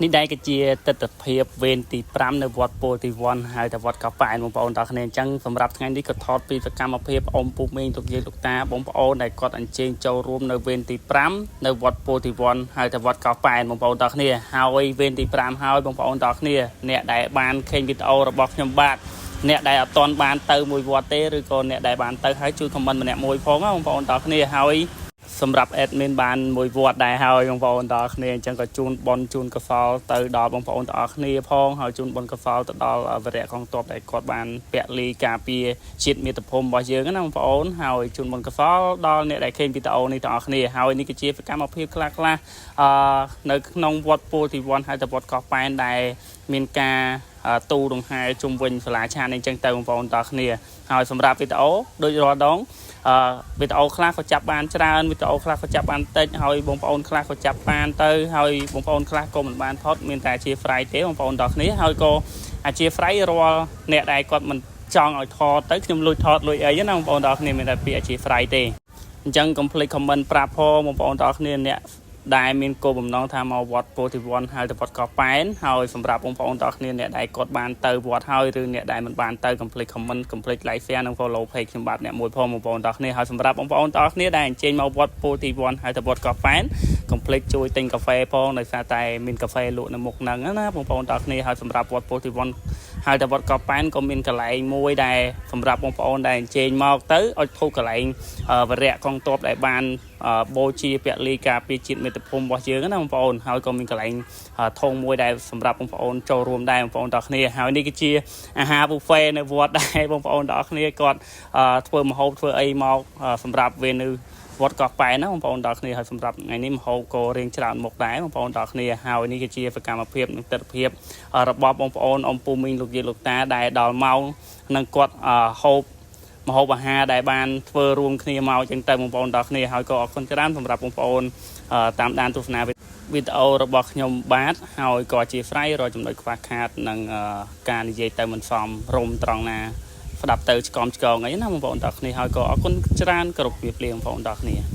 នេះដែរគឺជាទស្សនភាពវេនទី5នៅវត្តពោធិវ័នហើយតែវត្តកោះប៉ែនបងប្អូនទាំងគ្នាអញ្ចឹងសម្រាប់ថ្ងៃនេះក៏ថតពីសកម្មភាពអ៊ំពូមីងលោកយាយលោកតាបងប្អូនដែលគាត់អញ្ជើញចូលរួមនៅវេនទី5នៅវត្តពោធិវ័នហើយតែវត្តកោះប៉ែនបងប្អូនទាំងគ្នាហើយវេនទី5ហើយបងប្អូនទាំងគ្នាអ្នកដែលបានឃើញវីដេអូរបស់ខ្ញុំបាទអ្នកដែលអត់ទាន់បានទៅមួយវត្តទេឬក៏អ្នកដែលបានទៅហើយជួយខមមិនម្នាក់មួយផងបងប្អូនទាំងគ្នាហើយសម្រាប់ admin បានមួយវត្តដែរហើយបងប្អូនទាំងគ្នាអញ្ចឹងក៏ជូនបនជូនកសលទៅដល់បងប្អូនទាំងគ្នាផងហើយជូនបនកសលទៅដល់វរៈកងទ័ពដែលគាត់បានពលីការពារជាតិមាតុភូមិរបស់យើងណាបងប្អូនហើយជូនបនកសលដល់អ្នកដែលឃើញវីដេអូនេះទាំងអស់គ្នាហើយនេះគឺជាសកម្មភាពខ្លះនៅក្នុងវត្តពោធិវ័នហើយទៅវត្តកោះប៉ែនដែលមានការទូដង្ហែជុំវិញសាលាឆានអញ្ចឹងទៅបងប្អូនទាំងគ្នាហើយសម្រាប់វីដេអូដូចរាល់ដងវីដេអូខ្លះក៏ចាប់បានច្រើនវីដេអូខ្លះក៏ចាប់បានតិចហើយបងប្អូនខ្លះក៏ចាប់បានទៅហើយបងប្អូនខ្លះក៏មិនបានថតមានតែជា Fry ទេបងប្អូនទាំងគ្នាហើយក៏ជា Fry រាល់អ្នកដែលគាត់មិនចង់ឲ្យថតទៅខ្ញុំលួចថតលួចអីណាបងប្អូនទាំងគ្នាមានតែពាក្យជា Fry ទេអញ្ចឹងកុំភ្លេច comment ប្រាប់ផងបងប្អូនទាំងគ្នាអ្នកដែលមានគោលបំណងថាមកវត្តពោធិវ័នហើយទៅវត្តកោះប៉ែនហើយសម្រាប់បងប្អូនទាំងគ្នាអ្នកដែលគាត់បានទៅវត្តហើយឬអ្នកដែលមិនបានទៅកុំភ្លេច comment កុំភ្លេច like share និង follow page ខ្ញុំបាទអ្នកមួយផងបងប្អូនទាំងគ្នាហើយសម្រាប់បងប្អូនទាំងគ្នាដែលអញ្ជើញមកវត្តពោធិវ័នហើយទៅវត្តកោះប៉ែនកុំភ្លេចជួយទិញកាហ្វេផងដោយសារតែមានកាហ្វេលក់នៅមុខហ្នឹងណាបងប្អូនទាំងគ្នាហើយសម្រាប់វត្តពោធិវ័នហើយទៅវត្តកោះប៉ែនក៏មានកន្លែងមួយដែលសម្រាប់បងប្អូនដែលអញ្ជើញមកទៅឲ្យធូបកន្លែងវរៈកងទ័ពដែលបានបូជាពលីការពារជាតិមាតុភូមិរបស់យើងណាបងប្អូនហើយក៏មានកន្លែងធំមួយដែលសម្រាប់បងប្អូនចូលរួមដែរបងប្អូនទាំងគ្នាហើយនេះគឺជាអាហារ buffet នៅវត្តដែរបងប្អូនទាំងគ្នាគាត់ធ្វើម្ហូបធ្វើអីមកសម្រាប់វេននៅវត្តកោះប៉ែនណាបងប្អូនទាំងគ្នាហើយសម្រាប់ថ្ងៃនេះម្ហូបក៏រៀងច្រើនមុខដែរបងប្អូនទាំងគ្នាហើយនេះគឺជាសកម្មភាពនិងទស្សនវិជ្ជារបស់បងប្អូនអ៊ំពូមីងលោកយាយលោកតាដែលដល់ម៉ោងនឹងគាត់ហូបម្ហូបអាហារដែលបានធ្វើរួមគ្នាមកអញ្ចឹងទៅបងប្អូនទាំងគ្នាហើយក៏អរគុណច្រើនសម្រាប់បងប្អូនតាមដានទស្សនាវីដេអូរបស់ខ្ញុំបាទហើយក៏ជា Fry រកចំណុចខ្វះខាតនិងការនិយាយទៅមិនសមរម្យត្រង់ណាស្ដាប់ទៅឆ្កំឆ្កងអីណាបងប្អូនទាំងគ្នាហើយក៏អរគុណច្រើនគ្រប់ពីភ្លាមបងប្អូនទាំងគ្នា